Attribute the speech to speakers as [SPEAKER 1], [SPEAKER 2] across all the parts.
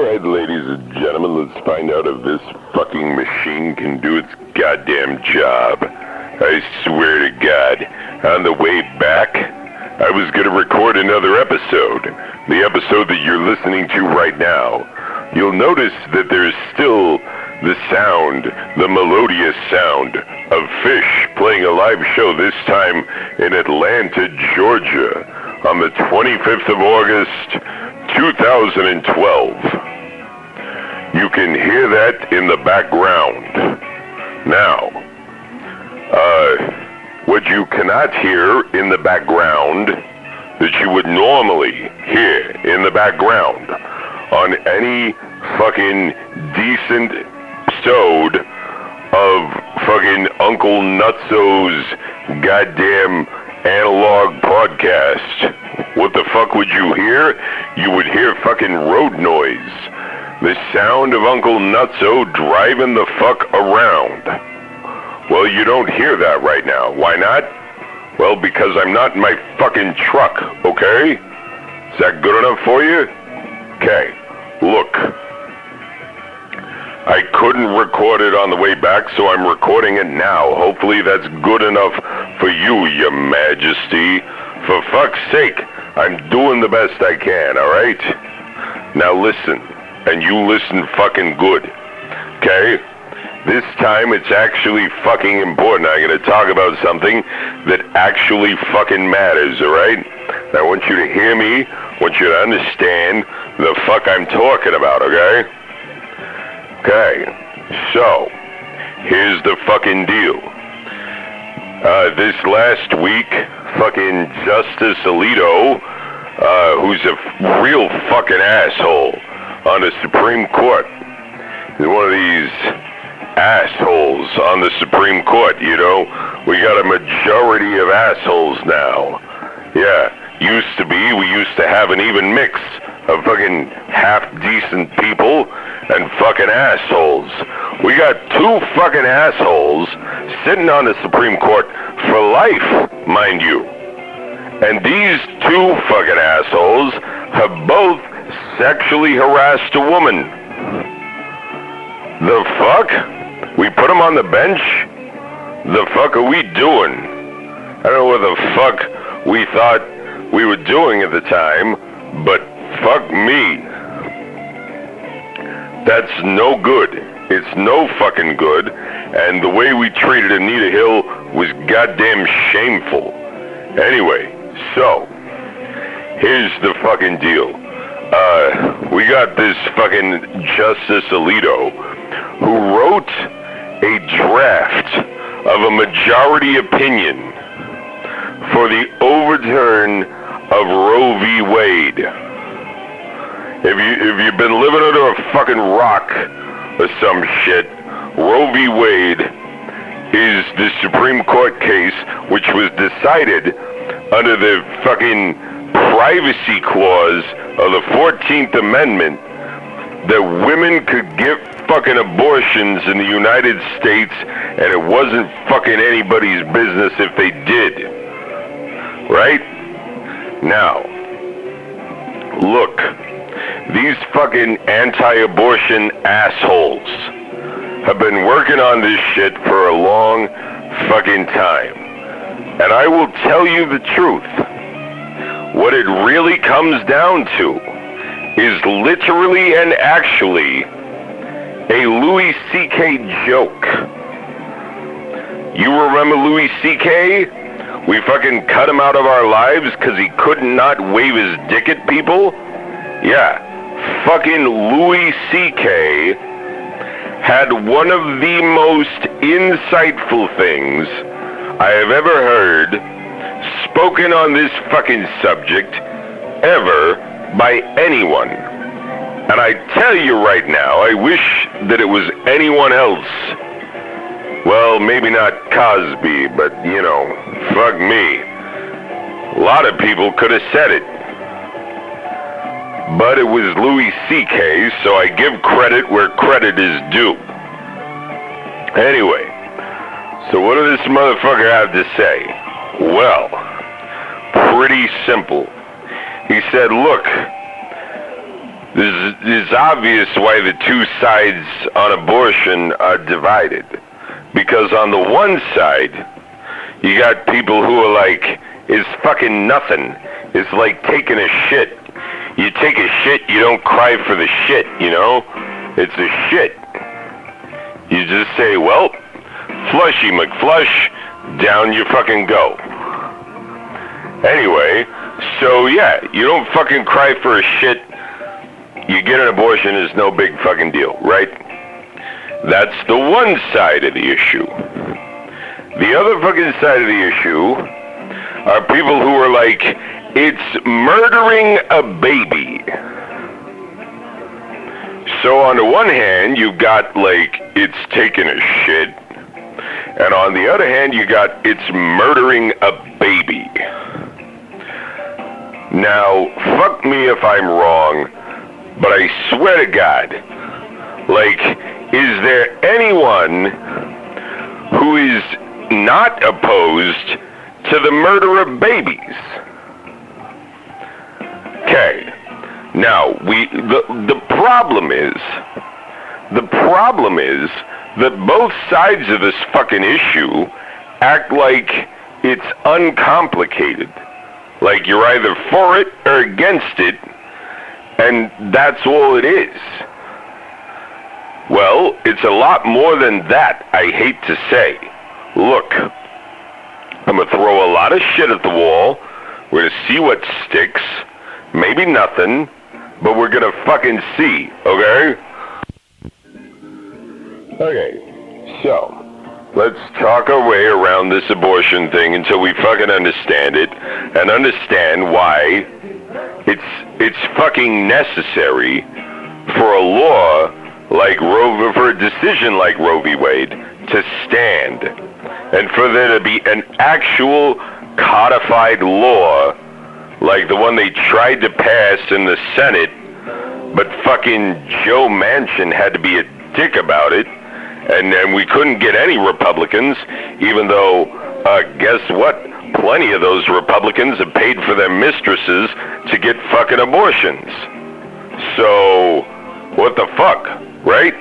[SPEAKER 1] Alright, ladies and gentlemen, let's find out if this fucking machine can do its goddamn job. I swear to God, on the way back, I was gonna record another episode. The episode that you're listening to right now. You'll notice that there's still the sound, the melodious sound of Fish playing a live show, this time in Atlanta, Georgia, on the 25th of August, 2012. You can hear that in the background. Now, what you cannot hear in the background that you would normally hear in the background on any fucking decent episode of fucking Uncle Nutso's goddamn analog podcast. What the fuck would you hear? You would hear fucking road noise. The sound of Uncle Nutso driving the fuck around. Well, you don't hear that right now. Why not? Well, because I'm not in my fucking truck, okay? Is that good enough for you? Okay, look. I couldn't record it on the way back, so I'm recording it now. Hopefully that's good enough for you, your majesty. For fuck's sake, I'm doing the best I can, alright? Now listen, and you listen fucking good, okay? This time it's actually fucking important. I'm gonna talk about something that actually fucking matters, alright? I want you to hear me, I want you to understand the fuck I'm talking about, okay? Okay, so, here's the fucking deal. This last week, fucking Justice Alito, who's a real fucking asshole on the Supreme Court. He's one of these assholes on the Supreme Court, you know? We got a majority of assholes now. Yeah, we used to have an even mix of fucking half-decent people and fucking assholes. We got two fucking assholes sitting on the Supreme Court for life, mind you. And these two fucking assholes have both sexually harassed a woman. The fuck? We put them on the bench? The fuck are we doing? I don't know what the fuck we thought we were doing at the time, but fuck me. That's no good. It's no fucking good. And the way we treated Anita Hill was goddamn shameful. Anyway, so, here's the fucking deal. We got this fucking Justice Alito who wrote a draft of a majority opinion for the overturn of Roe v. Wade. If you've been living under a fucking rock or some shit, Roe v. Wade is the Supreme Court case which was decided under the fucking privacy clause of the 14th Amendment that women could get fucking abortions in the United States and it wasn't fucking anybody's business if they did. Right? Now, look, these fucking anti-abortion assholes have been working on this shit for a long fucking time. And I will tell you the truth. What it really comes down to is literally and actually a Louis C.K. joke. You remember Louis C.K.? We fucking cut him out of our lives because he could not wave his dick at people? Yeah, fucking Louis C.K. had one of the most insightful things I have ever heard spoken on this fucking subject ever by anyone. And I tell you right now, I wish that it was anyone else. Well, maybe not Cosby, but, you know, fuck me. A lot of people could have said it. But it was Louis C.K., so I give credit where credit is due. Anyway, so what does this motherfucker have to say? Well, pretty simple. He said, look, It's obvious why the two sides on abortion are divided. Because on the one side, you got people who are like, it's fucking nothing. It's like taking a shit. You take a shit, you don't cry for the shit, you know? It's a shit. You just say, well, flushy McFlush, down you fucking go. Anyway, so yeah, you don't fucking cry for a shit. You get an abortion, is no big fucking deal, right? That's the one side of the issue. The other fucking side of the issue are people who are like, it's murdering a baby. So on the one hand, you've got like, it's taking a shit. And on the other hand, you got, it's murdering a baby. Now, fuck me if I'm wrong, but I swear to God, like, is there anyone who is not opposed to the murder of babies? Okay. Now, the problem is that both sides of this fucking issue act like it's uncomplicated. Like you're either for it or against it, and that's all it is. Well, it's a lot more than that, I hate to say. Look, I'm gonna throw a lot of shit at the wall. We're gonna see what sticks. Maybe nothing, but we're gonna fucking see, okay? Okay, so let's talk our way around this abortion thing until we fucking understand it and understand why it's fucking necessary for a law like for a decision like Roe v. Wade to stand, and for there to be an actual codified law like the one they tried to pass in the Senate, but fucking Joe Manchin had to be a dick about it, and then we couldn't get any Republicans, even though, guess what? Plenty of those Republicans have paid for their mistresses to get fucking abortions. So, what the fuck, right?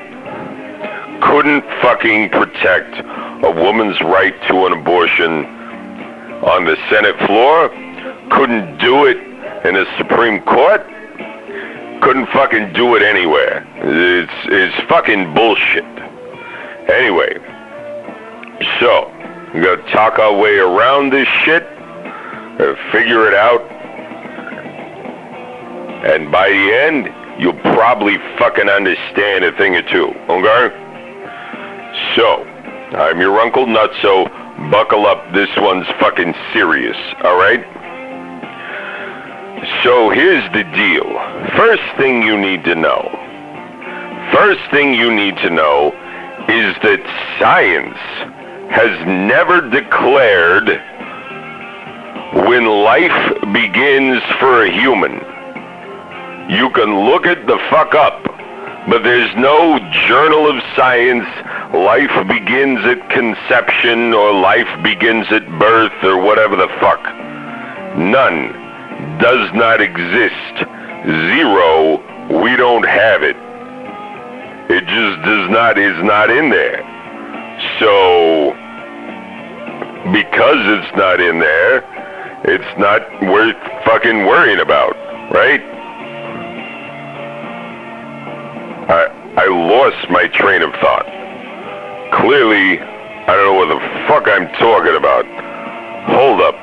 [SPEAKER 1] Couldn't fucking protect a woman's right to an abortion on the Senate floor. Couldn't do it in the Supreme Court. Couldn't fucking do it anywhere. It's fucking bullshit. Anyway, so we're gonna talk our way around this shit, figure it out, and by the end, you'll probably fucking understand a thing or two, okay? So, I'm your Uncle Nutso. Buckle up, this one's fucking serious, alright? So here's the deal. First thing you need to know is that science has never declared when life begins for a human. You can look it the fuck up, but there's no journal of science, life begins at conception or life begins at birth or whatever the fuck. None. Does not exist. Zero. We don't have it. It just is not in there. So, because it's not in there, it's not worth fucking worrying about, right? I lost my train of thought. Clearly, I don't know what the fuck I'm talking about. Hold up.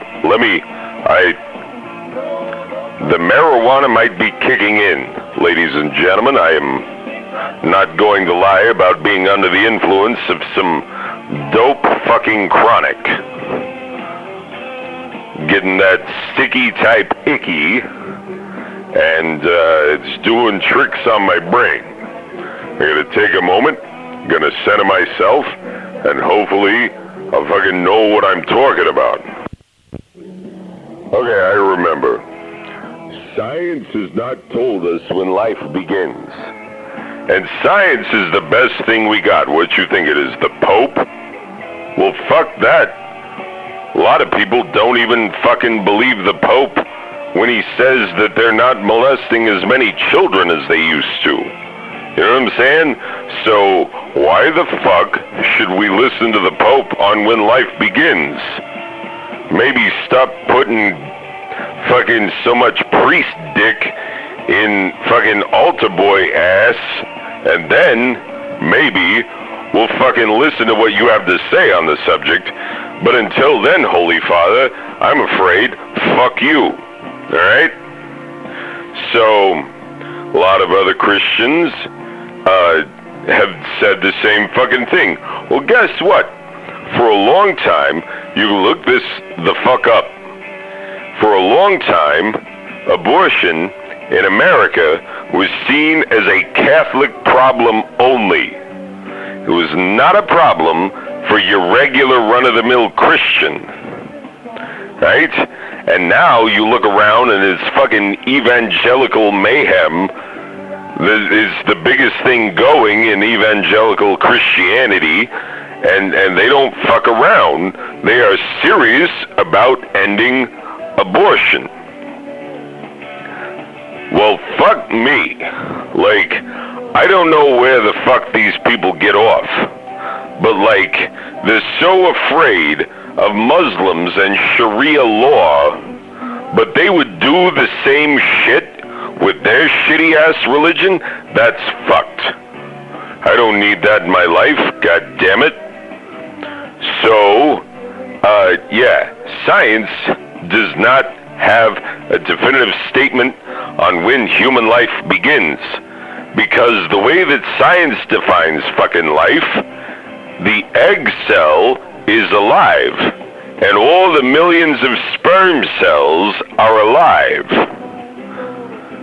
[SPEAKER 1] The marijuana might be kicking in, ladies and gentlemen. I am not going to lie about being under the influence of some dope fucking chronic. Getting that sticky type icky, and it's doing tricks on my brain. I'm gonna take a moment, gonna center myself, and hopefully I'll fucking know what I'm talking about. Okay, I remember. Science has not told us when life begins. And science is the best thing we got. What you think it is, the Pope? Well, fuck that. A lot of people don't even fucking believe the Pope when he says that they're not molesting as many children as they used to. You know what I'm saying? So why the fuck should we listen to the Pope on when life begins? Maybe stop putting fucking so much priest dick in fucking altar boy ass, and then maybe we'll fucking listen to what you have to say on the subject. But until then, Holy Father, I'm afraid, fuck you. Alright? So, a lot of other Christians have said the same fucking thing. Well, guess what? For a long time, you look this the fuck up. For a long time, abortion in America was seen as a Catholic problem only. It was not a problem for your regular run-of-the-mill Christian. Right? And now you look around and it's fucking evangelical mayhem that is the biggest thing going in evangelical Christianity, and they don't fuck around. They are serious about ending abortion. Well, fuck me. Like, I don't know where the fuck these people get off, but like, they're so afraid of Muslims and Sharia law, but they would do the same shit with their shitty ass religion. That's fucked. I don't need that in my life, god damn it. So, yeah, science does not have a definitive statement on when human life begins, because the way that science defines fucking life, the egg cell is alive, and all the millions of sperm cells are alive.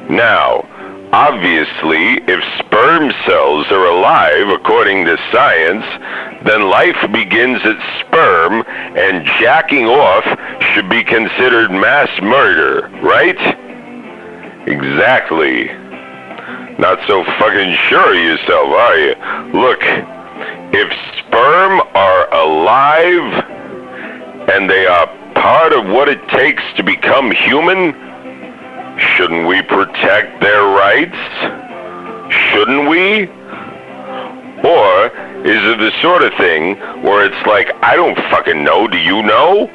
[SPEAKER 1] Now, obviously, if sperm cells are alive according to science, then life begins at sperm, and jacking off should be considered mass murder, right? Exactly. Not so fucking sure of yourself, are you? Look, if sperm are alive and they are part of what it takes to become human, shouldn't we protect their rights? Shouldn't we? Or is it the sort of thing where it's like, I don't fucking know, do you know?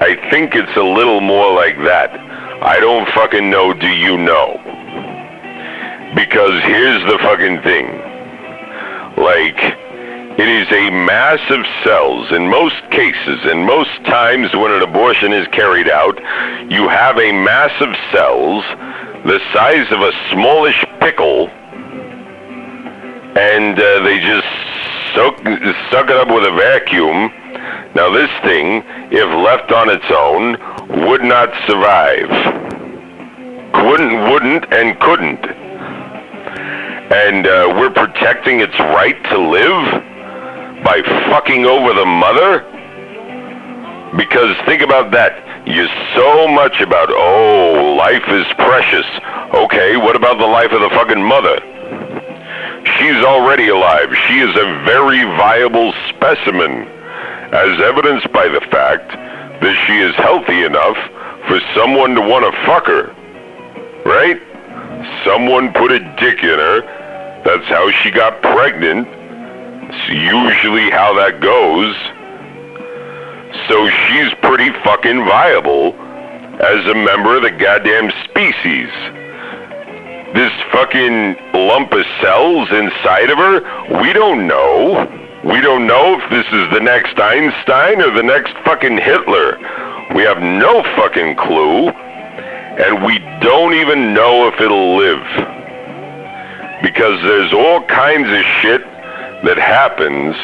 [SPEAKER 1] I think it's a little more like that. I don't fucking know, do you know? Because here's the fucking thing. Like, it is a mass of cells. In most cases, and most times when an abortion is carried out, you have a mass of cells the size of a smallish pickle, and they just suck it up with a vacuum. Now this thing, if left on its own, would not survive. Wouldn't, and couldn't. And we're protecting its right to live by fucking over the mother? Because think about that. You're so much about, oh, life is precious. Okay, what about the life of the fucking mother? She's already alive. She is a very viable specimen, as evidenced by the fact that she is healthy enough for someone to want to fuck her. Right? Someone put a dick in her. That's how she got pregnant. It's usually how that goes. So she's pretty fucking viable as a member of the goddamn species. This fucking lump of cells inside of her, we don't know. We don't know if this is the next Einstein or the next fucking Hitler. We have no fucking clue. And we don't even know if it'll live. Because there's all kinds of shit that happens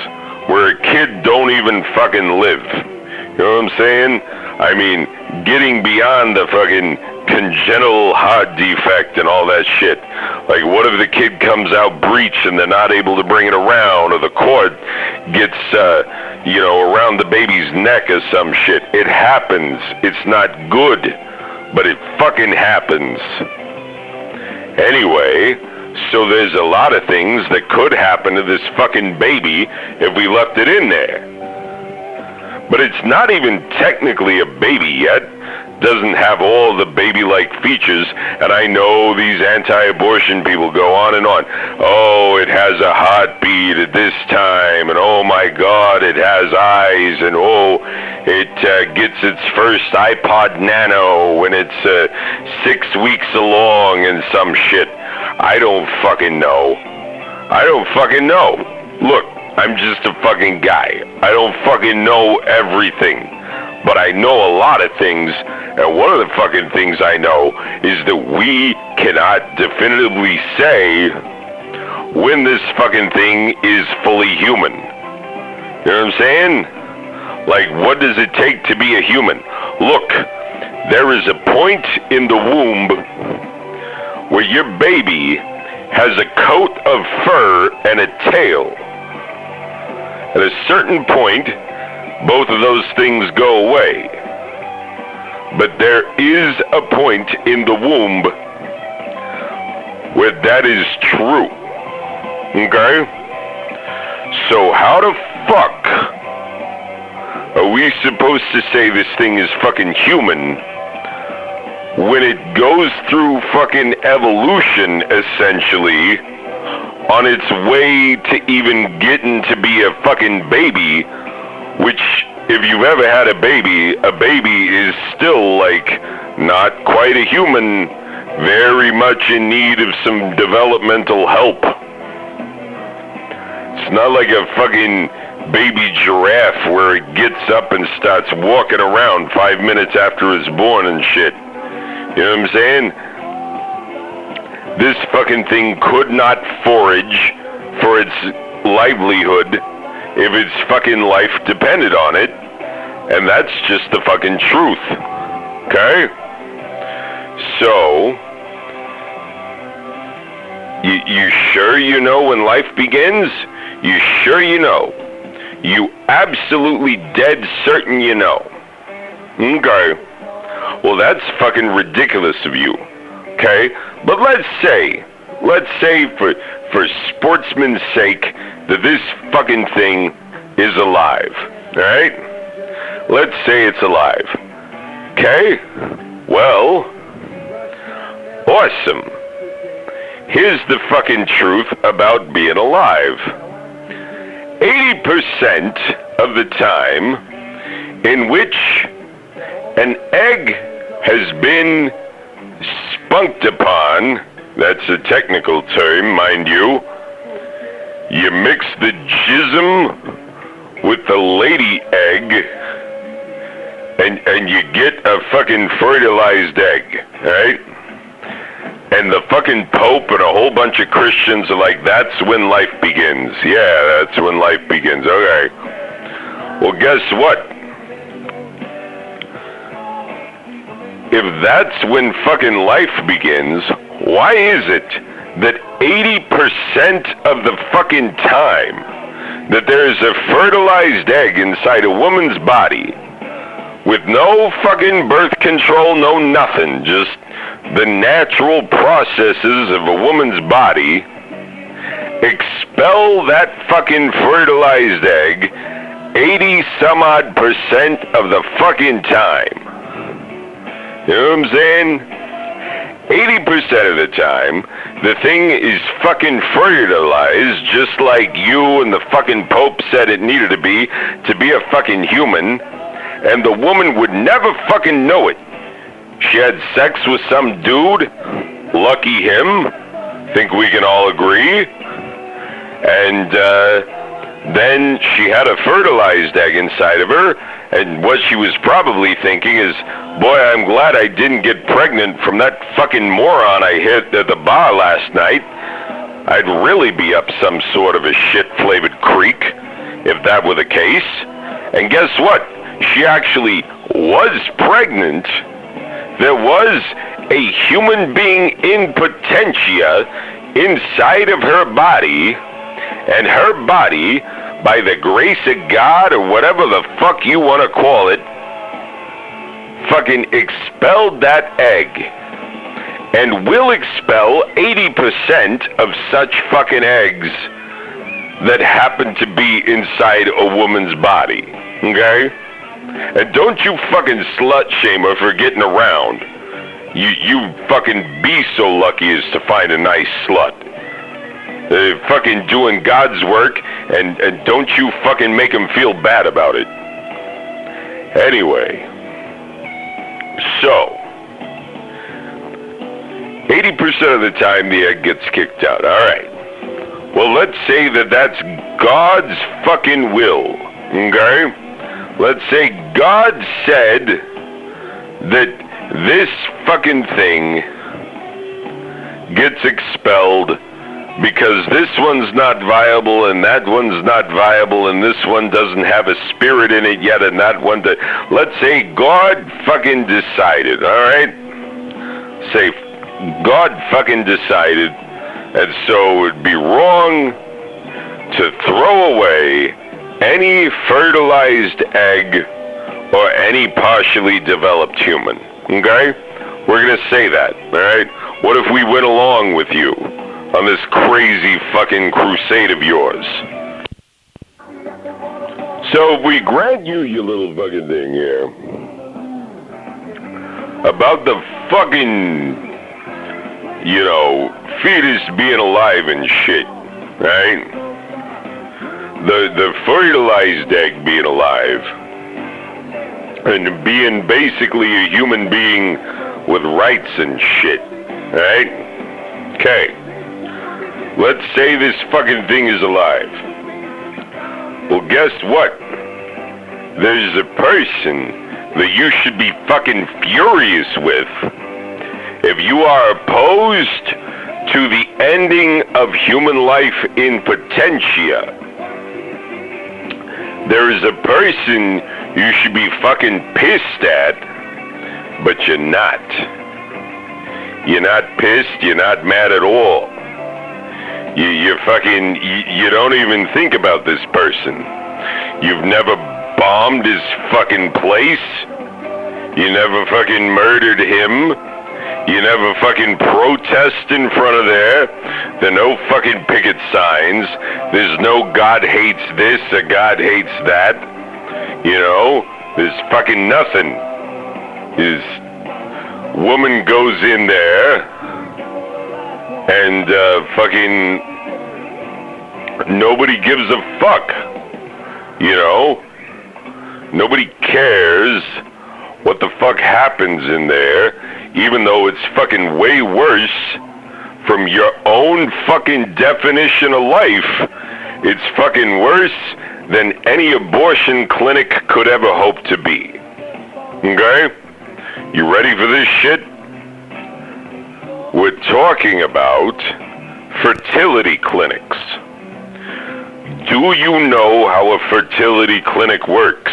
[SPEAKER 1] where a kid don't even fucking live. You know what I'm saying? I mean, getting beyond the fucking congenital heart defect and all that shit. Like, what if the kid comes out breech and they're not able to bring it around, or the cord gets, around the baby's neck or some shit? It happens. It's not good, but it fucking happens. Anyway, so there's a lot of things that could happen to this fucking baby if we left it in there. But it's not even technically a baby yet. doesn't have all the baby-like features, and I know these anti-abortion people go on and on. Oh, it has a heartbeat at this time, and oh my God, it has eyes, and oh, it gets its first iPod Nano when it's 6 weeks along and some shit. I don't fucking know. I don't fucking know. Look, I'm just a fucking guy. I don't fucking know everything. But I know a lot of things, and one of the fucking things I know is that we cannot definitively say when this fucking thing is fully human. You know what I'm saying? Like, what does it take to be a human? Look, there is a point in the womb where your baby has a coat of fur and a tail. At a certain point, both of those things go away. But there is a point in the womb where that is true. Okay? So how the fuck are we supposed to say this thing is fucking human when it goes through fucking evolution, essentially, on its way to even getting to be a fucking baby, which, if you've ever had a baby is still, like, not quite a human, very much in need of some developmental help. It's not like a fucking baby giraffe where it gets up and starts walking around 5 minutes after it's born and shit. You know what I'm saying? This fucking thing could not forage for its livelihood if its fucking life depended on it, and that's just the fucking truth. Okay? So, you sure you know when life begins? You sure you know? You absolutely dead certain you know? Okay. Well, that's fucking ridiculous of you. Okay? But let's say for sportsman's sake that this fucking thing is alive. Alright? Let's say it's alive. Okay? Well, awesome. Here's the fucking truth about being alive. 80% of the time in which an egg has been spunked upon, that's a technical term, mind you, you mix the jism with the lady egg, and you get a fucking fertilized egg, right? And the fucking Pope and a whole bunch of Christians are like, that's when life begins. Yeah, that's when life begins. Okay. Well, guess what? If that's when fucking life begins, why is it that 80% of the fucking time that there is a fertilized egg inside a woman's body with no fucking birth control, no nothing, just the natural processes of a woman's body, expel that fucking fertilized egg 80-some-odd% of the fucking time? You know what I'm saying? 80% of the time, the thing is fucking fertilized just like you and the fucking Pope said it needed to be a fucking human, and the woman would never fucking know it. She had sex with some dude, lucky him, think we can all agree, and then she had a fertilized egg inside of her, and what she was probably thinking is, boy, I'm glad I didn't get pregnant from that fucking moron I hit at the bar last night. I'd really be up some sort of a shit-flavored creek if that were the case. And guess what? She actually was pregnant. There was a human being in potentia inside of her body, and her body, by the grace of God or whatever the fuck you want to call it, fucking expelled that egg, and will expel 80% of such fucking eggs that happen to be inside a woman's body. Okay? And don't you fucking slut shame her for getting around. You fucking be so lucky as to find a nice slut. Fucking doing God's work, and don't you fucking make him feel bad about it. Anyway, so 80% of the time the egg gets kicked out. Alright. Well, let's say that that's God's fucking will. Okay? Let's say God said that this fucking thing gets expelled because this one's not viable and that one's not viable and this one doesn't have a spirit in it yet and that one let's say God fucking decided, alright? Say God fucking decided, and so it'd be wrong to throw away any fertilized egg or any partially developed human. Okay? We're gonna say that, alright? What if we went along with you on this crazy fucking crusade of yours? So if we grant you your little fucking thing here about the fucking, fetus being alive and shit, right? The fertilized egg being alive and being basically a human being with rights and shit, right? Okay. Let's say this fucking thing is alive. Well, guess what? There's a person that you should be fucking furious with if you are opposed to the ending of human life in potentia. There is a person you should be fucking pissed at, but you're not. You're not pissed, you're not mad at all. You don't even think about this person. You've never bombed his fucking place. You never fucking murdered him. You never fucking protest in front of there. There are no fucking picket signs. There's no God hates this or God hates that. There's fucking nothing. This woman goes in there and fucking nobody gives a fuck. Nobody cares what the fuck happens in there, even though it's fucking way worse from your own fucking definition of life. It's fucking worse than any abortion clinic could ever hope to be. Okay? You ready for this shit? We're talking about fertility clinics. Do you know how a fertility clinic works?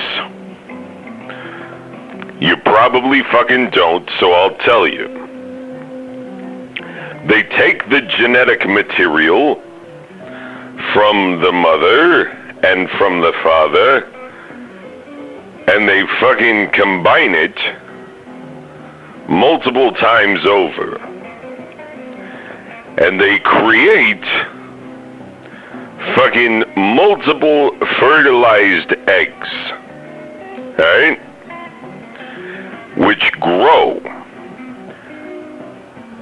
[SPEAKER 1] You probably fucking don't, so I'll tell you. They take the genetic material from the mother and from the father, and they fucking combine it multiple times over. And they create fucking multiple fertilized eggs. Alright? Which grow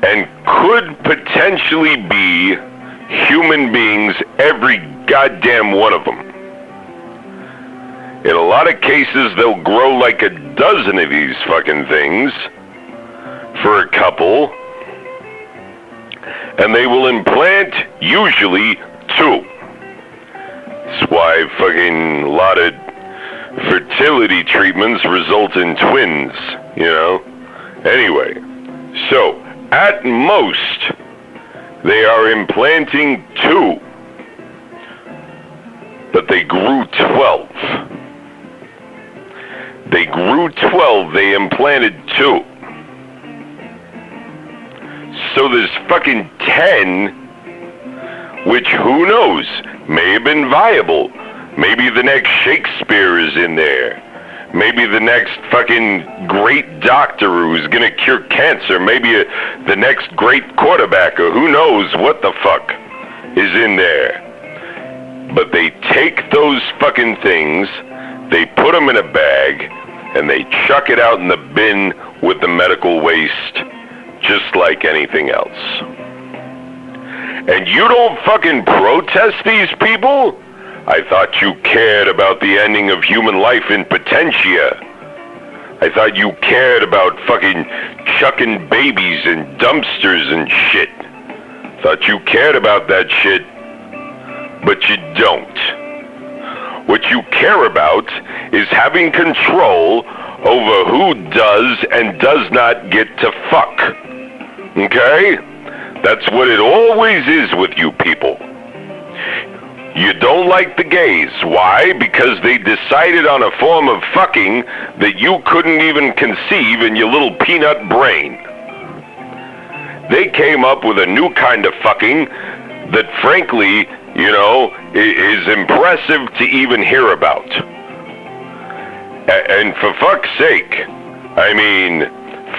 [SPEAKER 1] and could potentially be human beings, every goddamn one of them. In a lot of cases, they'll grow like a dozen of these fucking things for a couple, and they will implant usually 2. That's why fucking a lot of fertility treatments result in twins, Anyway, so at most, they are implanting 2, but they grew 12. They grew 12, they implanted 2. So there's fucking 10, which who knows, may have been viable. Maybe the next Shakespeare is in there. Maybe the next fucking great doctor who's gonna cure cancer. Maybe the next great quarterback, or who knows what the fuck is in there. But they take those fucking things, they put them in a bag, and they chuck it out in the bin with the medical waste, just like anything else. And you don't fucking protest these people? I thought you cared about the ending of human life in potentia. I thought you cared about fucking chucking babies in dumpsters and shit. Thought you cared about that shit, but you don't. What you care about is having control over who does and does not get to fuck. Okay? That's what it always is with you people. You don't like the gays. Why? Because they decided on a form of fucking that you couldn't even conceive in your little peanut brain. They came up with a new kind of fucking that frankly, you know, is impressive to even hear about. And for fuck's sake, I mean,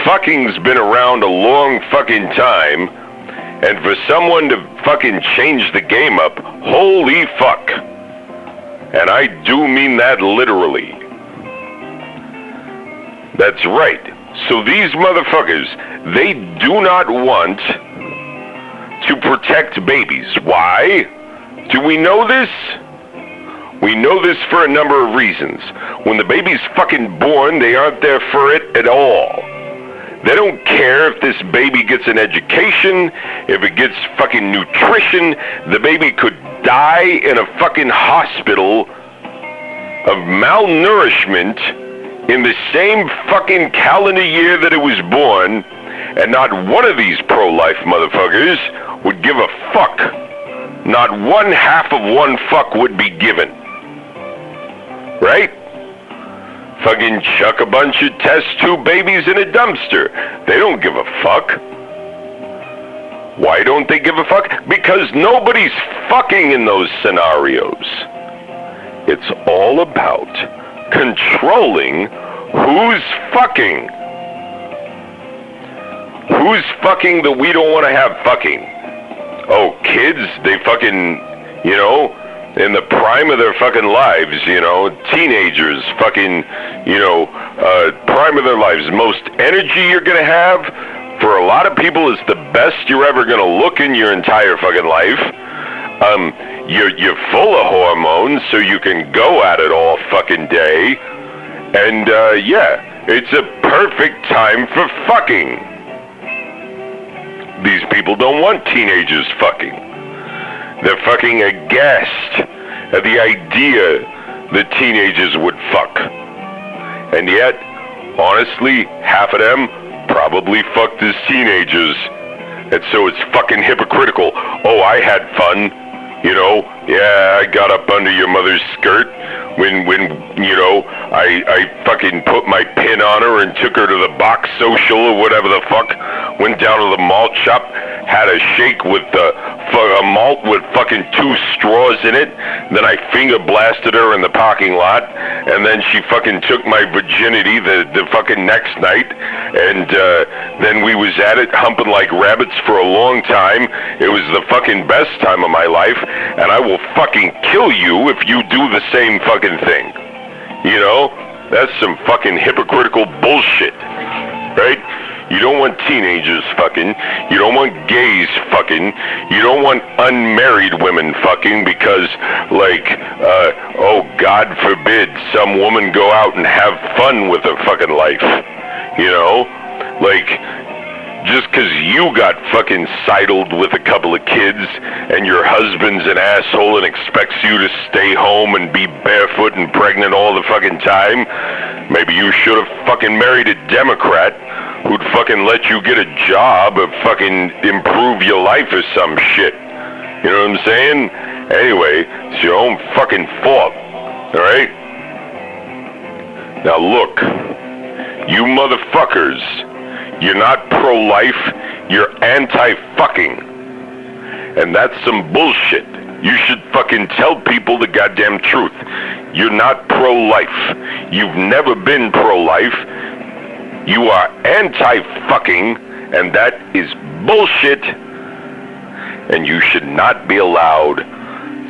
[SPEAKER 1] fucking's been around a long fucking time, and for someone to fucking change the game up, holy fuck. And I do mean that literally. That's right. So these motherfuckers, they do not want to protect babies. Why? Do we know this? We know this for a number of reasons. When the baby's fucking born, they aren't there for it at all. They don't care if this baby gets an education, if it gets fucking nutrition. The baby could die in a fucking hospital of malnourishment in the same fucking calendar year that it was born, and not one of these pro-life motherfuckers would give a fuck. Not one half of one fuck would be given. Right? Fucking chuck a bunch of test tube babies in a dumpster. They don't give a fuck. Why don't they give a fuck? Because nobody's fucking in those scenarios. It's all about controlling who's fucking. Who's fucking that we don't want to have fucking? Oh, kids, they fucking, you know, in the prime of their fucking lives, you know, teenagers, fucking, you know, prime of their lives. Most energy you're gonna have, for a lot of people, is the best you're ever gonna look in your entire fucking life. You're full of hormones, so you can go at it all fucking day. And, yeah, it's a perfect time for fucking. These people don't want teenagers fucking. They're fucking aghast at the idea that teenagers would fuck. And yet, honestly, half of them probably fucked as teenagers. And so it's fucking hypocritical. Oh, I had fun. You know, yeah, I got up under your mother's skirt when you know, I fucking put my pin on her and took her to the box social or whatever the fuck. Went down to the malt shop, had a shake with a malt with fucking 2 straws in it. Then I finger blasted her in the parking lot, and then she fucking took my virginity the fucking next night, and then we was at it humping like rabbits for a long time. It was the fucking best time of my life, and I will fucking kill you if you do the same fucking thing. You know? That's some fucking hypocritical bullshit, right? You don't want teenagers fucking. You don't want gays fucking. You don't want unmarried women fucking because, like, oh, God forbid some woman go out and have fun with her fucking life. You know? Like, just because you got fucking sidled with a couple of kids and your husband's an asshole and expects you to stay home and be barefoot and pregnant all the fucking time, maybe you should have fucking married a Democrat who'd fucking let you get a job or fucking improve your life or some shit. You know what I'm saying? Anyway, it's your own fucking fault. Alright? Now look, you motherfuckers, you're not pro-life, you're anti-fucking. And that's some bullshit. You should fucking tell people the goddamn truth. You're not pro-life. You've never been pro-life. You are anti-fucking, and that is bullshit. And you should not be allowed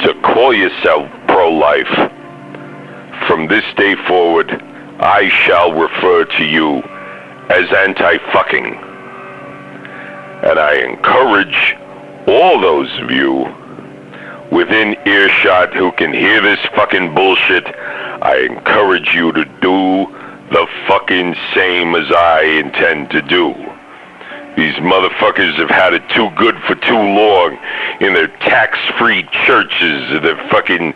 [SPEAKER 1] to call yourself pro-life. From this day forward, I shall refer to you as anti-fucking. And I encourage all those of you within earshot who can hear this fucking bullshit, I encourage you to do the fucking same as I intend to do. These motherfuckers have had it too good for too long in their tax-free churches. They fucking,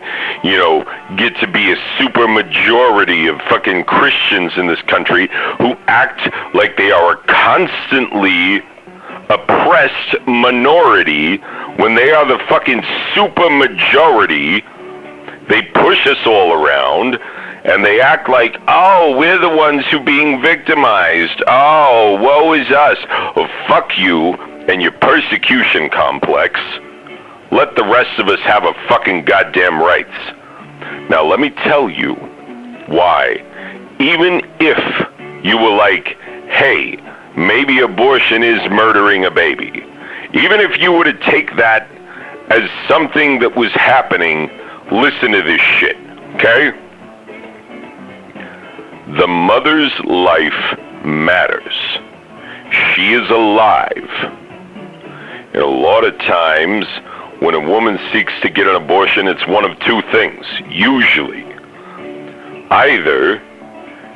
[SPEAKER 1] get to be a super majority of fucking Christians in this country who act like they are a constantly oppressed minority when they are the fucking super majority. They push us all around. And they act like, oh, we're the ones who being victimized. Oh, woe is us. Oh, fuck you and your persecution complex. Let the rest of us have a fucking goddamn rights. Now, let me tell you why. Even if you were like, hey, maybe abortion is murdering a baby. Even if you were to take that as something that was happening, listen to this shit, okay? The mother's life matters. She is alive. And a lot of times, when a woman seeks to get an abortion, it's one of two things, usually. Either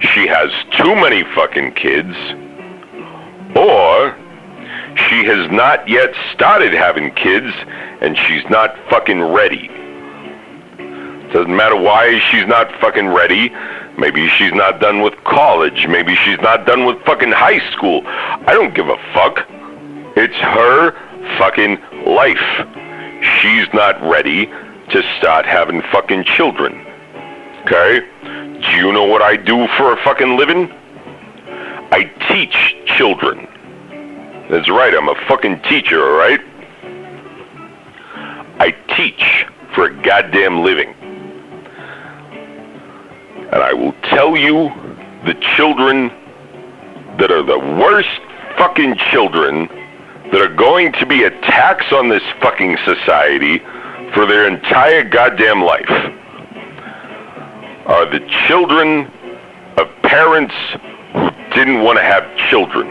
[SPEAKER 1] she has too many fucking kids, or she has not yet started having kids, and she's not fucking ready. Doesn't matter why she's not fucking ready. Maybe she's not done with college. Maybe she's not done with fucking high school. I don't give a fuck. It's her fucking life. She's not ready to start having fucking children. Okay? Do you know what I do for a fucking living? I teach children. That's right, I'm a fucking teacher, alright? I teach for a goddamn living. And I will tell you, the children that are the worst fucking children that are going to be a tax on this fucking society for their entire goddamn life are the children of parents who didn't want to have children.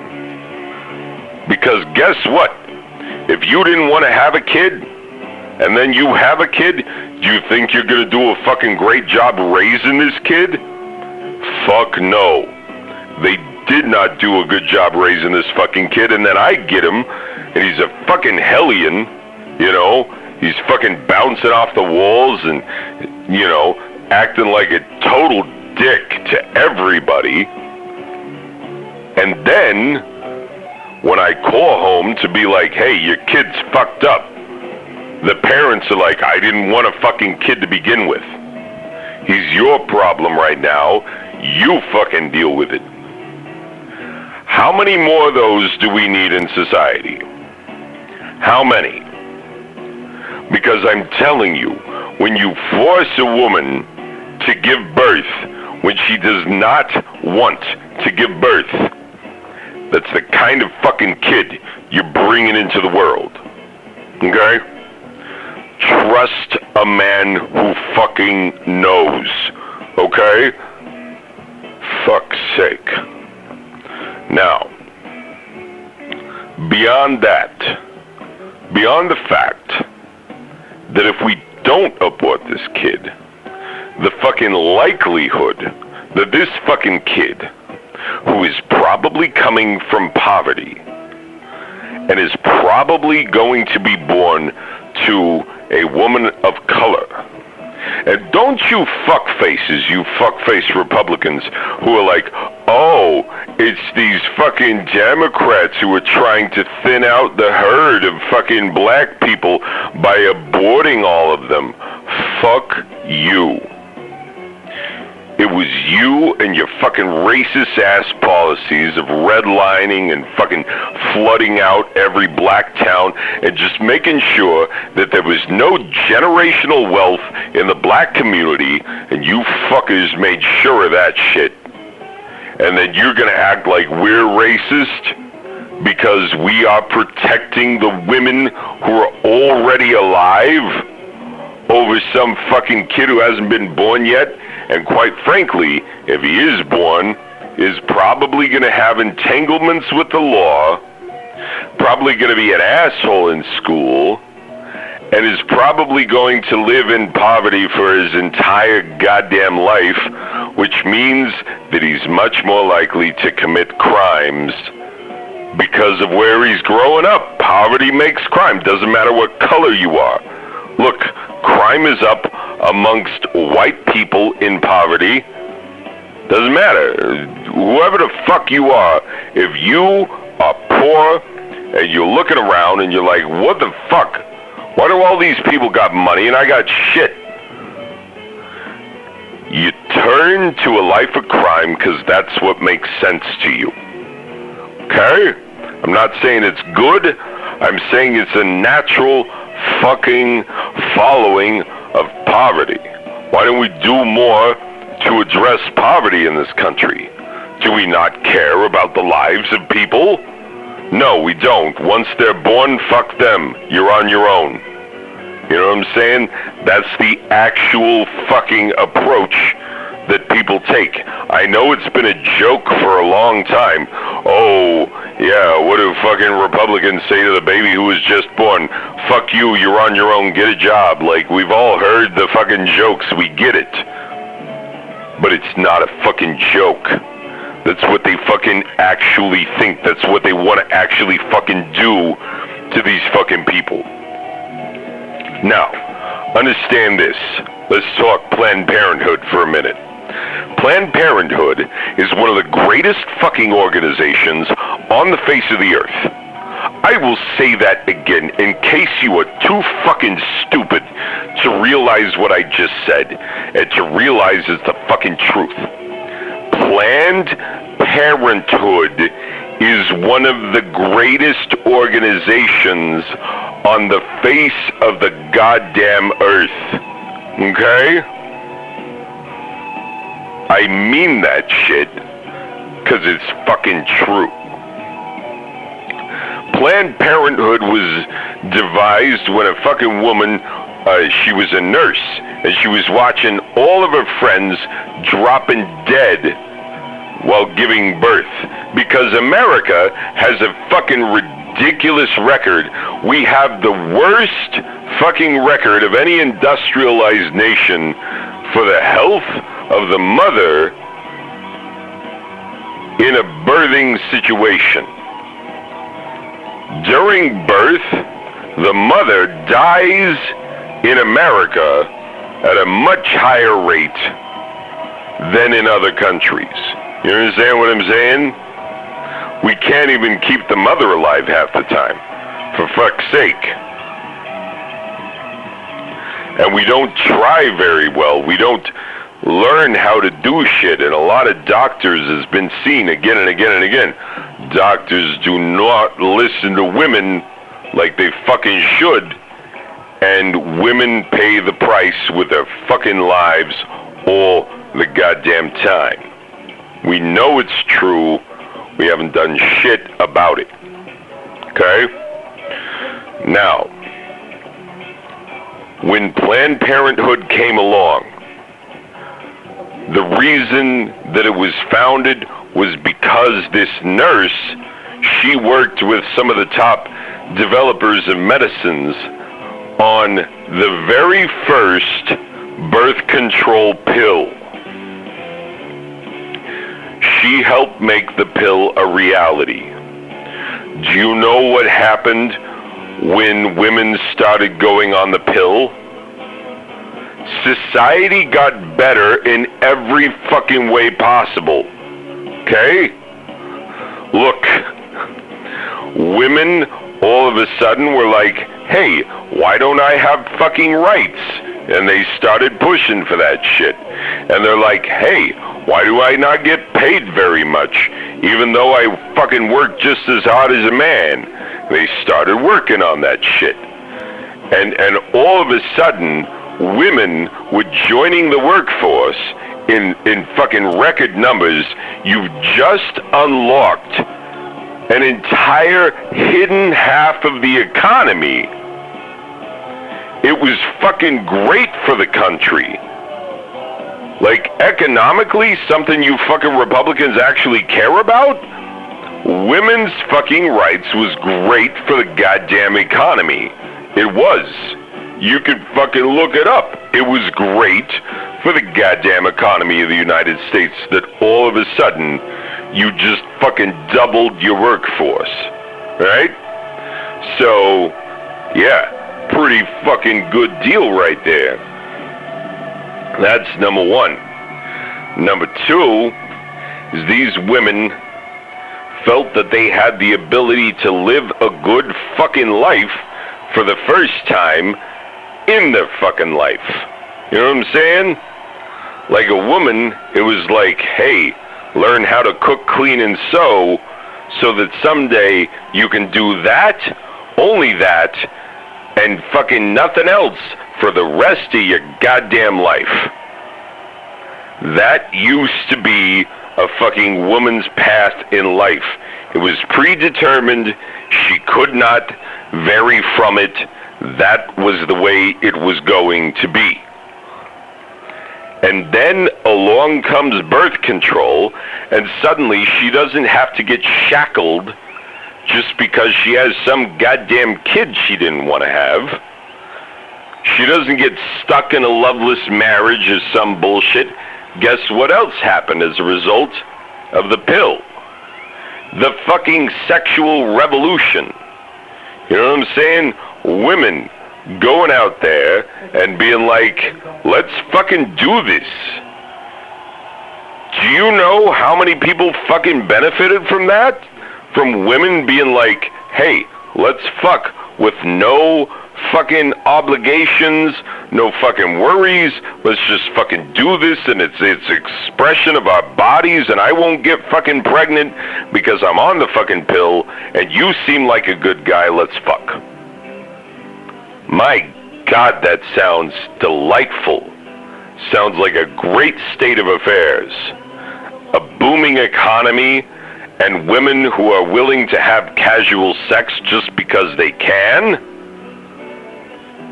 [SPEAKER 1] Because guess what? If you didn't want to have a kid, and then you have a kid, do you think you're gonna do a fucking great job raising this kid? Fuck no. They did not do a good job raising this fucking kid, and then I get him, and he's a fucking hellion, He's fucking bouncing off the walls and, acting like a total dick to everybody. And then, when I call home to be like, hey, your kid's fucked up, the parents are like, I didn't want a fucking kid to begin with. He's your problem right now. You fucking deal with it. How many more of those do we need in society? How many? Because I'm telling you, when you force a woman to give birth when she does not want to give birth, that's the kind of fucking kid you're bringing into the world. Okay? Trust a man who fucking knows, okay? Fuck's sake. Now, beyond that, beyond the fact that if we don't abort this kid, the fucking likelihood that this fucking kid, who is probably coming from poverty and is probably going to be born to a woman of color. And don't you fuckfaces, you fuckface Republicans who are like, oh, it's these fucking Democrats who are trying to thin out the herd of fucking black people by aborting all of them. Fuck you. It was you and your fucking racist ass policies of redlining and fucking flooding out every black town and just making sure that there was no generational wealth in the black community, and you fuckers made sure of that shit. And then you're gonna act like we're racist because we are protecting the women who are already alive? over some fucking kid who hasn't been born yet, and quite frankly, if he is born, is probably going to have entanglements with the law, probably going to be an asshole in school, and is probably going to live in poverty for his entire goddamn life, which means that he's much more likely to commit crimes because of where he's growing up. Poverty makes crime. Doesn't matter what color you are. Look, crime is up amongst white people in poverty. Doesn't matter. Whoever the fuck you are, if you are poor and you're looking around and you're like, what the fuck? Why do all these people got money and I got shit? You turn to a life of crime because that's what makes sense to you. Okay? I'm not saying it's good. I'm saying it's a natural fucking following of poverty. Why don't we do more to address poverty in this country? Do we not care about the lives of people? No, we don't. Once they're born, fuck them. You're on your own. You know what I'm saying? That's the actual fucking approach that people take. I know it's been a joke for a long time. Oh, yeah, what do fucking Republicans say to the baby who was just born? Fuck you, you're on your own, get a job. Like, we've all heard the fucking jokes, we get it. But it's not a fucking joke. That's what they fucking actually think. That's what they want to actually fucking do to these fucking people. Now, understand this. Let's talk Planned Parenthood for a minute. Planned Parenthood is one of the greatest fucking organizations on the face of the earth. I will say that again in case you are too fucking stupid to realize what I just said and to realize it's the fucking truth. Planned Parenthood is one of the greatest organizations on the face of the goddamn earth. Okay? I mean that shit, because it's fucking true. Planned Parenthood was devised when a fucking woman, she was a nurse, and she was watching all of her friends dropping dead while giving birth. Because America has a fucking ridiculous record. We have the worst fucking record of any industrialized nation for the health of the mother in a birthing situation. During birth, the mother dies in America at a much higher rate than in other countries. You understand what I'm saying? We can't even keep the mother alive half the time, for fuck's sake. And we don't try very well. We don't learn how to do shit, and a lot of doctors has been seen again and again and again. Doctors do not listen to women like they fucking should, and women pay the price with their fucking lives all the goddamn time. We know it's true. We haven't done shit about it. Okay? Now, when Planned Parenthood came along, the reason that it was founded was because this nurse, she worked with some of the top developers of medicines on the very first birth control pill. She helped make the pill a reality. Do you know what happened when women started going on the pill? Society got better in every fucking way possible. Okay? Look, women all of a sudden were like, hey, why don't I have fucking rights? And they started pushing for that shit. And they're like, hey, why do I not get paid very much, even though I fucking work just as hard as a man? They started working on that shit. And all of a sudden, women were joining the workforce in fucking record numbers. You've just unlocked an entire hidden half of the economy It was fucking great for the country. Like, economically, something you fucking Republicans actually care about? Women's fucking rights was great for the goddamn economy. It was. You could fucking look it up. It was great for the goddamn economy of the United States that all of a sudden you just fucking doubled your workforce. Right? So, yeah, pretty fucking good deal right there. That's number one. Number two is these women felt that they had the ability to live a good fucking life for the first time in their fucking life. You know what I'm saying? Like a woman, it was like, hey, learn how to cook, clean, and sew so that someday you can do that, only that, and fucking nothing else for the rest of your goddamn life. That used to be a fucking woman's path in life. It was predetermined. She could not vary from it. That was the way it was going to be. And then along comes birth control, and suddenly she doesn't have to get shackled just because she has some goddamn kid she didn't want to have. She doesn't get stuck in a loveless marriage or some bullshit. Guess what else happened as a result of the pill? The fucking sexual revolution. You know what I'm saying? Women going out there and being like, let's fucking do this. Do you know how many people fucking benefited from that? From women being like, hey, let's fuck with no fucking obligations, no fucking worries. Let's just fucking do this, and it's expression of our bodies, and I won't get fucking pregnant because I'm on the fucking pill, and you seem like a good guy. Let's fuck. My God, that sounds delightful. Sounds like a great state of affairs. A booming economy and women who are willing to have casual sex just because they can.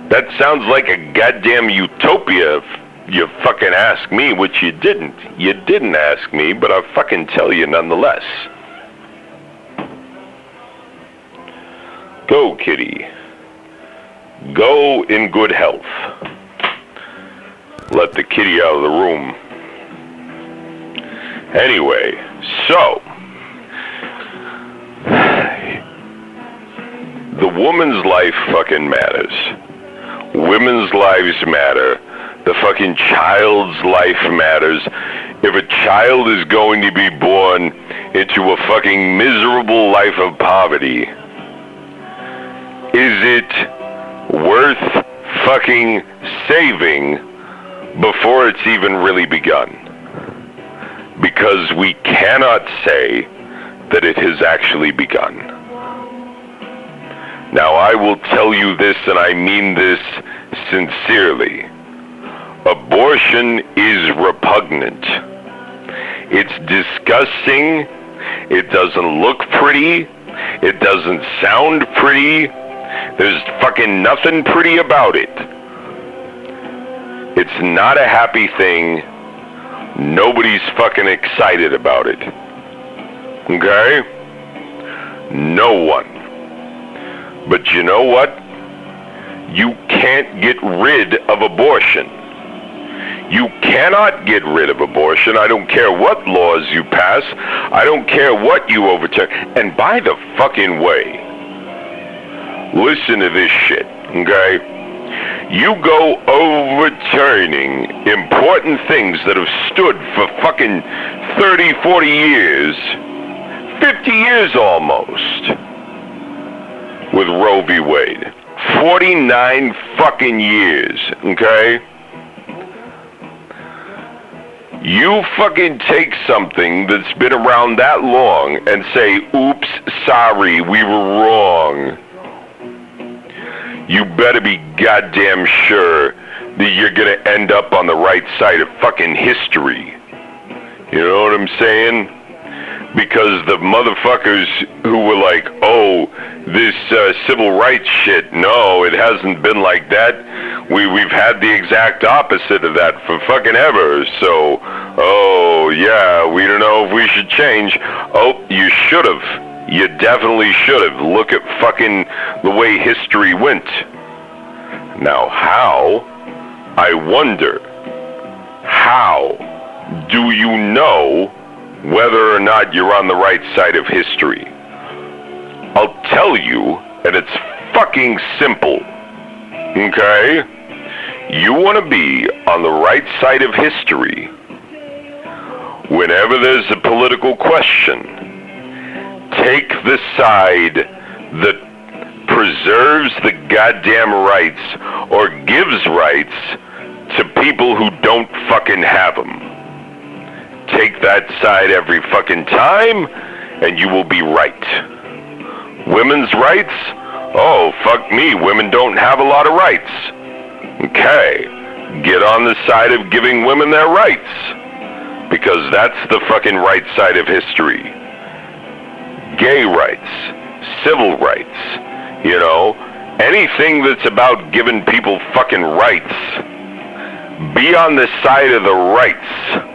[SPEAKER 1] That sounds like a goddamn utopia if you fucking ask me, which you didn't. You didn't ask me, but I'll fucking tell you nonetheless. Go, kitty. Go in good health. Let the kitty out of the room. Anyway, so the woman's life fucking matters. Women's lives matter. The fucking child's life matters. If a child is going to be born into a fucking miserable life of poverty, is it worth fucking saving before it's even really begun? Because we cannot say that it has actually begun. Now, I will tell you this, and I mean this sincerely. Abortion is repugnant. It's disgusting. It doesn't look pretty. It doesn't sound pretty. There's fucking nothing pretty about it. It's not a happy thing. Nobody's fucking excited about it. Okay? No one. But you know what? You can't get rid of abortion. You cannot get rid of abortion. I don't care what laws you pass. I don't care what you overturn. And by the fucking way, listen to this shit, okay? You go overturning important things that have stood for fucking 30, 40 years, 50 years almost. With Roe v. Wade. 49 fucking years, okay? You fucking take something that's been around that long and say, oops, sorry, we were wrong. You better be goddamn sure that you're gonna end up on the right side of fucking history. You know what I'm saying? because the motherfuckers who were like, oh, this civil rights shit, no, it hasn't been like that. We've had the exact opposite of that for fucking ever. So, oh, yeah, we don't know if we should change. Oh, you should have. You definitely should have. Look at fucking the way history went. Now, how? I wonder, how do you know whether or not you're on the right side of history? I'll tell you, and it's fucking simple, okay? You want to be on the right side of history whenever there's a political question. Take the side that preserves the goddamn rights or gives rights to people who don't fucking have them. Take that side every fucking time, and you will be right. Women's rights? Oh, fuck me, women don't have a lot of rights. Okay, get on the side of giving women their rights, because that's the fucking right side of history. Gay rights, civil rights, you know, anything that's about giving people fucking rights. Be on the side of the rights.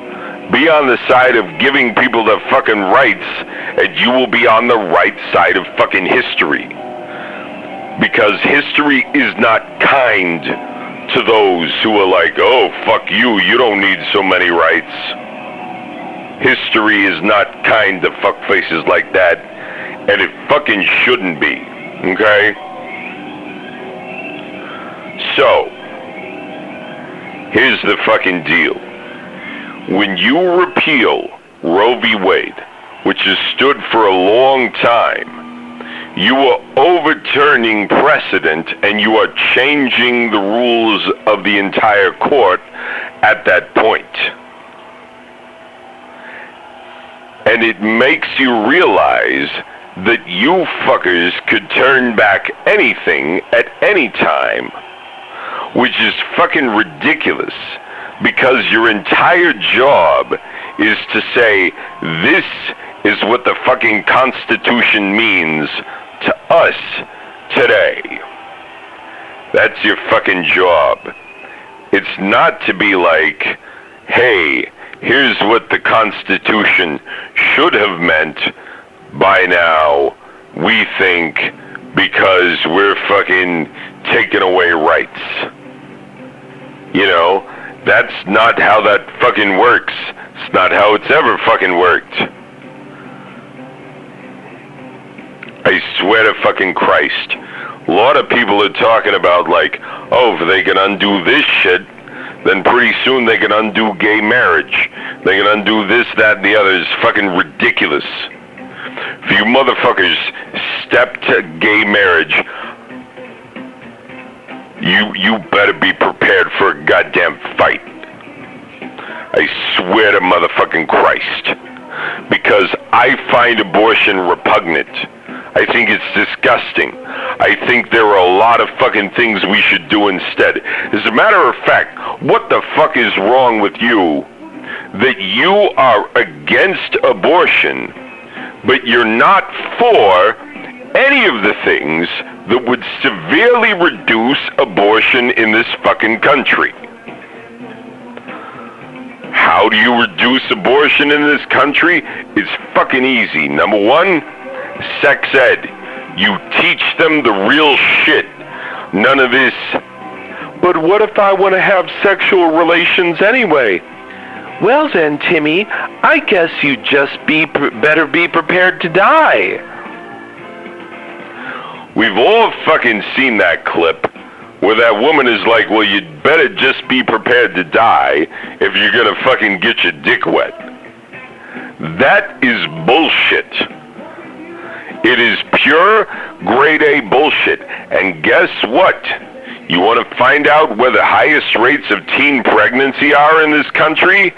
[SPEAKER 1] Be on the side of giving people the fucking rights, and you will be on the right side of fucking history. Because history is not kind to those who are like, oh, fuck you, you don't need so many rights. History is not kind to fuckfaces like that, and it fucking shouldn't be, okay? So, here's the fucking deal. When you repeal Roe v. Wade, which has stood for a long time, you are overturning precedent and you are changing the rules of the entire court at that point. And it makes you realize that you fuckers could turn back anything at any time, which is fucking ridiculous. Because your entire job is to say, this is what the fucking Constitution means to us today. That's your fucking job. It's not to be like, hey, here's what the Constitution should have meant by now, we think, because we're fucking taking away rights. You know? That's not how that fucking works. It's not how it's ever fucking worked. I swear to fucking Christ. A lot of people are talking about like, oh, if they can undo this shit, then pretty soon they can undo gay marriage. They can undo this, that, and the other. It's fucking ridiculous. If you motherfuckers step to gay marriage, you better be prepared for a goddamn fight. I swear to motherfucking Christ. Because I find abortion repugnant. I think it's disgusting. I think there are a lot of fucking things we should do instead. As a matter of fact, what the fuck is wrong with you that you are against abortion, but you're not for any of the things that would severely reduce abortion in this fucking country? How do you reduce abortion in this country? It's fucking easy. Number one, sex ed. You teach them the real shit. None of this, but what if I want to have sexual relations anyway? Well then, Timmy, I guess you just better be prepared to die. We've all fucking seen that clip where that woman is like, well, you'd better just be prepared to die if you're gonna fucking get your dick wet. That is bullshit. It is pure grade A bullshit. And guess what? You want to find out where the highest rates of teen pregnancy are in this country?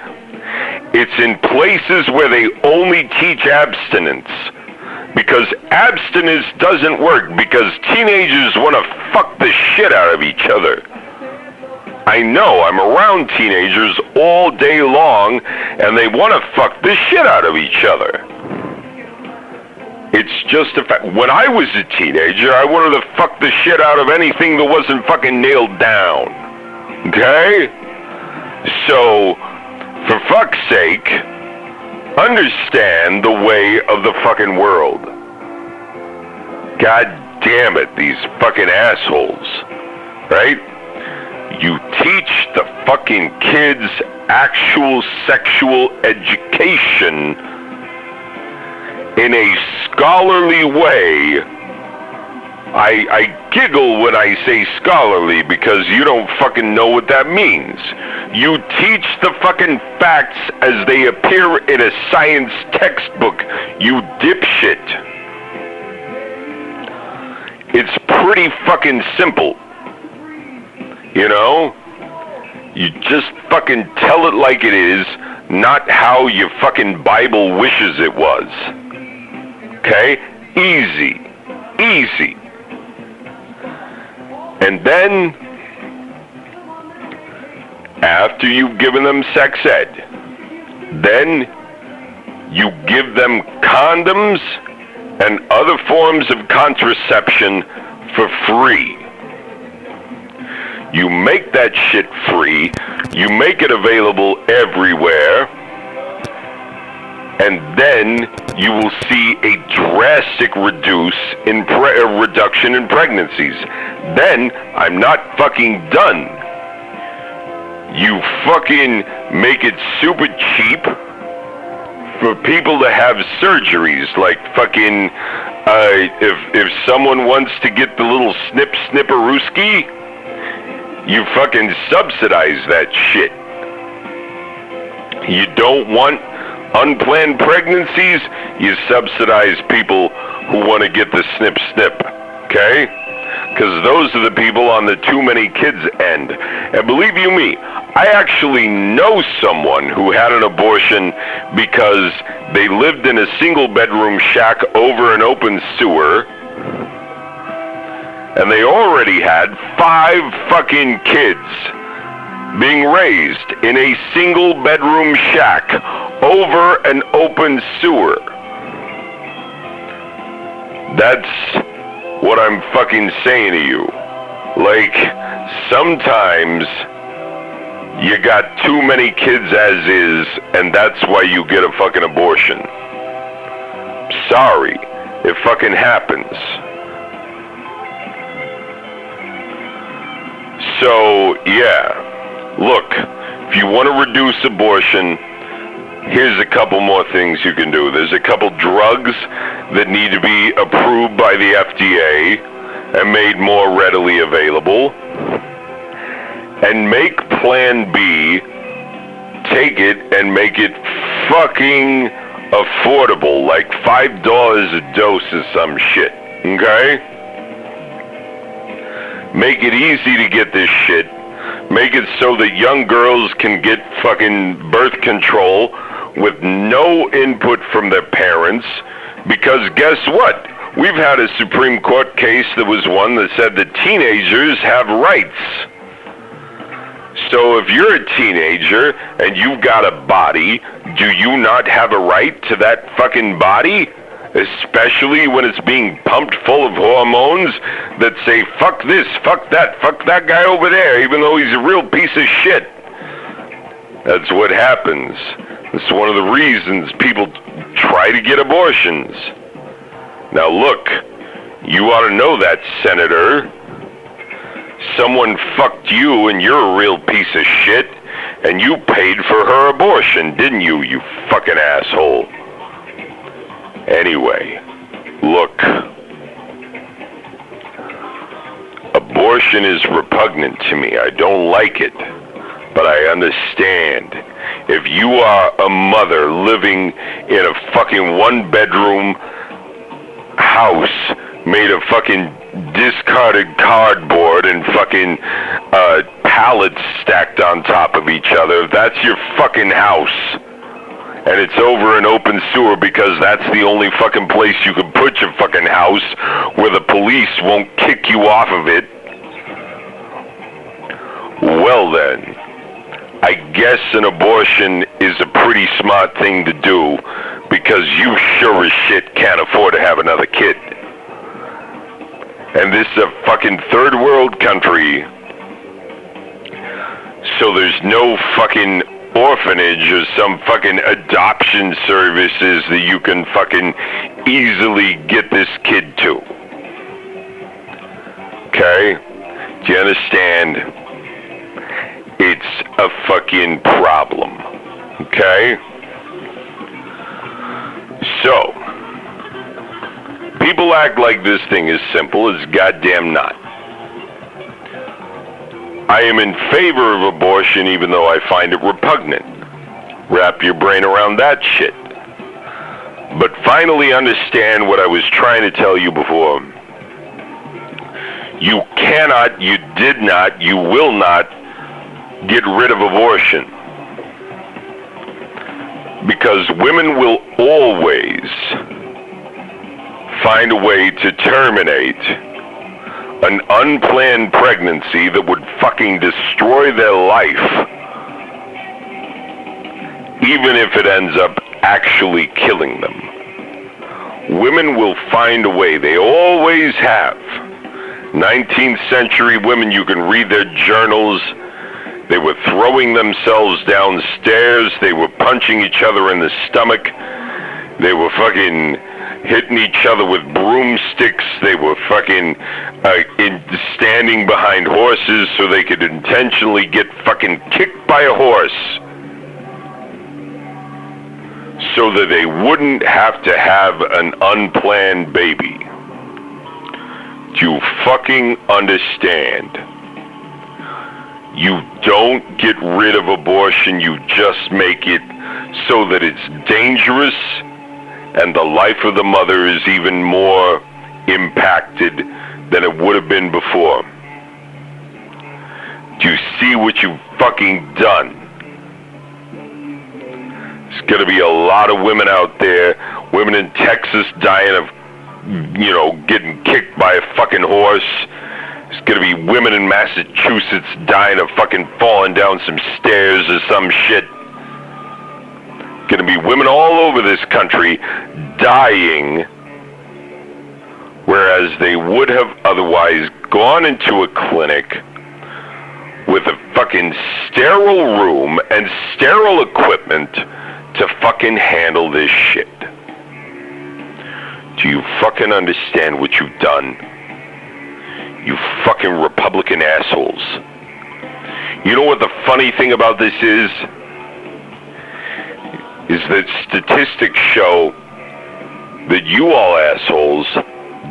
[SPEAKER 1] It's in places where they only teach abstinence. Because abstinence doesn't work, because teenagers want to fuck the shit out of each other. I know, I'm around teenagers all day long, and they want to fuck the shit out of each other. It's just a fact. When I was a teenager, I wanted to fuck the shit out of anything that wasn't fucking nailed down. Okay? So, for fuck's sake, understand the way of the fucking world. God damn it, these fucking assholes. Right? You teach the fucking kids actual sexual education in a scholarly way. I giggle when I say scholarly because you don't fucking know what that means. You teach the fucking facts as they appear in a science textbook, you dipshit. It's pretty fucking simple. You know? You just fucking tell it like it is, not how your fucking Bible wishes it was. Okay? Easy. Easy. And then, after you've given them sex ed, then you give them condoms and other forms of contraception for free. You make that shit free, you make it available everywhere, and then you will see a drastic reduction in pregnancies. Then, I'm not fucking done. You fucking make it super cheap for people to have surgeries, like fucking, if someone wants to get the little snipperooski, you fucking subsidize that shit. You don't want unplanned pregnancies, you subsidize people who want to get the snip, okay? Because those are the people on the too many kids end. And believe you me, I actually know someone who had an abortion because they lived in a single bedroom shack over an open sewer, and they already had 5 fucking kids being raised in a single bedroom shack over an open sewer. That's what I'm fucking saying to you. Like, sometimes you got too many kids as is, and that's why you get a fucking abortion. Sorry, it fucking happens. So, yeah. Look, if you want to reduce abortion, here's a couple more things you can do. There's a couple drugs that need to be approved by the FDA and made more readily available. And make Plan B, take it and make it fucking affordable, like $5 a dose or some shit, okay? Make it easy to get this shit. Make it so that young girls can get fucking birth control with no input from their parents, because guess what? We've had a Supreme Court case that was one that said that teenagers have rights. So if you're a teenager and you've got a body, do you not have a right to that fucking body? Especially when it's being pumped full of hormones that say, fuck this, fuck that guy over there, even though he's a real piece of shit. That's what happens. It's one of the reasons people try to get abortions. Now look, you ought to know that, Senator. Someone fucked you and you're a real piece of shit, and you paid for her abortion, didn't you, you fucking asshole? Anyway, look. Abortion is repugnant to me. I don't like it. But I understand. If you are a mother living in a fucking one-bedroom house made of fucking discarded cardboard and fucking pallets stacked on top of each other, that's your fucking house. And it's over an open sewer because that's the only fucking place you can put your fucking house where the police won't kick you off of it. Well then, I guess an abortion is a pretty smart thing to do because you sure as shit can't can't afford to have another kid. And this is a fucking third world country, so there's no fucking orphanage or some fucking adoption services that you can fucking easily get this kid to. Okay? Do you understand? It's a fucking problem. Okay? So, people act like this thing is simple. It's goddamn not. I am in favor of abortion even though I find it repugnant. Wrap your brain around that shit. But finally understand what I was trying to tell you before. You cannot, you did not, you will not get rid of abortion. Because women will always find a way to terminate an unplanned pregnancy that would fucking destroy their life, even if it ends up actually killing them. Women will find a way. They always have. 19th century women, you can read their journals. They were throwing themselves downstairs. They were punching each other in the stomach. They were fucking hitting each other with broomsticks. They were fucking standing behind horses so they could intentionally get fucking kicked by a horse so that they wouldn't have to have an unplanned baby. Do you fucking understand? You don't get rid of abortion, you just make it so that it's dangerous and the life of the mother is even more impacted than it would have been before. Do you see what you've fucking done? There's gonna be a lot of women out there, women in Texas dying of, getting kicked by a fucking horse. There's gonna be women in Massachusetts dying of fucking falling down some stairs or some shit. Gonna be women all over this country dying, whereas they would have otherwise gone into a clinic with a fucking sterile room and sterile equipment to fucking handle this shit. Do you fucking understand what you've done? You fucking Republican assholes. You know what the funny thing about this is? Is that statistics show that you all assholes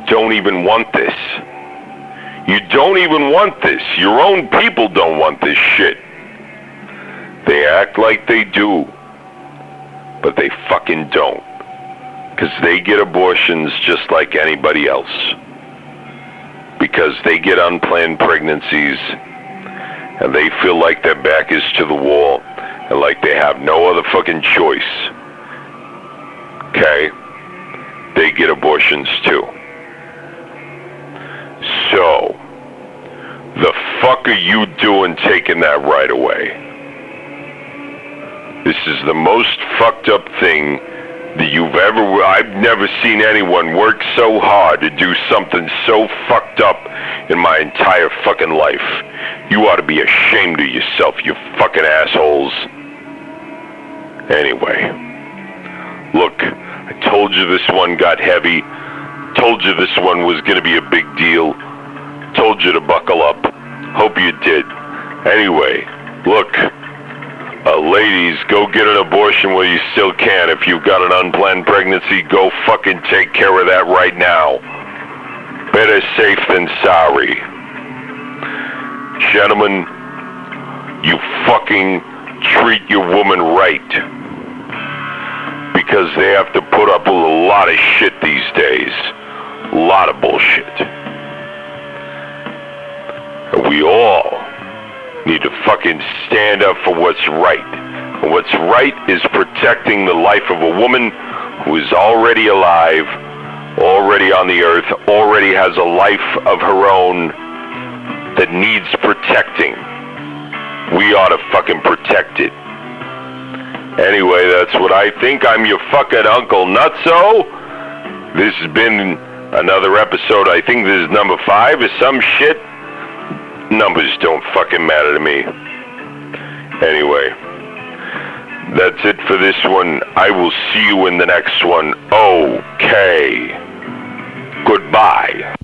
[SPEAKER 1] don't even want this. You don't even want this. Your own people don't want this shit. They act like they do, but they fucking don't. Because they get abortions just like anybody else. Because they get unplanned pregnancies and they feel like their back is to the wall and like they have no other fucking choice. Okay? They get abortions too. So, the fuck are you doing taking that right away? This is the most fucked up thing that I've never seen anyone work so hard to do something so fucked up in my entire fucking life. You ought to be ashamed of yourself, you fucking assholes. Anyway, look, I told you this one got heavy. Told you this one was gonna be a big deal. Told you to buckle up. Hope you did. Anyway, look. Ladies, go get an abortion while you still can. If you've got an unplanned pregnancy, go fucking take care of that right now. Better safe than sorry. Gentlemen, you fucking treat your woman right. Because they have to put up with a lot of shit these days. A lot of bullshit. And we all need to fucking stand up for what's right. And what's right is protecting the life of a woman who is already alive, already on the earth, already has a life of her own that needs protecting. We ought to fucking protect it. Anyway, that's what I think. I'm your fucking Uncle Nutso. This has been another episode. I think this is number 5 or some shit. Numbers don't fucking matter to me. Anyway, that's it for this one. I will see you in the next one. Okay. Goodbye.